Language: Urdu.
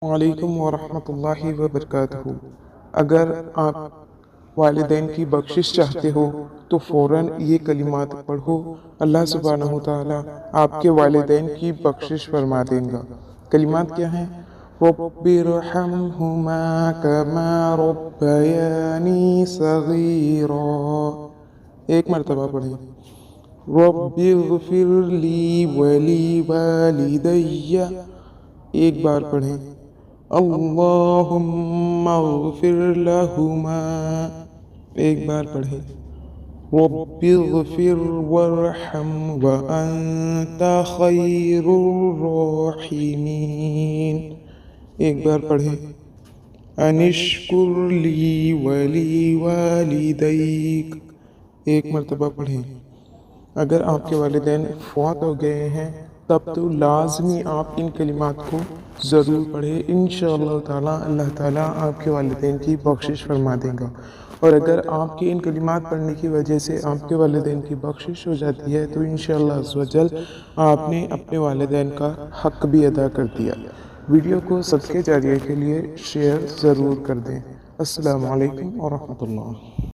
وعلیکم ورحمۃ اللہ وبرکاتہ۔ اگر آپ والدین کی بخشش چاہتے ہو تو فوراً یہ کلمات پڑھو۔ اللہ سبحانہ وتعالی آپ کے والدین کی بخشش فرما دیں گا۔ کلمات کیا ہیں؟ رب ارحمہما کما ربیانی صغیرا۔ ایک مرتبہ پڑھیں۔ رب اغفر لی ولی والدی۔ ایک بار پڑھیں۔ اللہم اغفر لہما۔ ایک بار پڑھیں۔ رب اغفر وارحم وانت خیر الراحمین۔ ایک بار پڑھیں۔ انشکر لی ولی والدیک۔ ایک مرتبہ پڑھیں۔ اگر آپ کے والدین فوت ہو گئے ہیں تب تو لازمی آپ ان کلمات کو ضرور پڑھیں۔ انشاءاللہ تعالیٰ اللہ تعالیٰ آپ کے والدین کی بخشش فرما دے گا۔ اور اگر آپ کے ان کلمات پڑھنے کی وجہ سے آپ کے والدین کی بخشش ہو جاتی ہے تو انشاءاللہ عز و جل آپ نے اپنے والدین کا حق بھی ادا کر دیا۔ ویڈیو کو صدقہ جاریہ کے لیے شیئر ضرور کر دیں۔ السلام علیکم ورحمۃ اللہ۔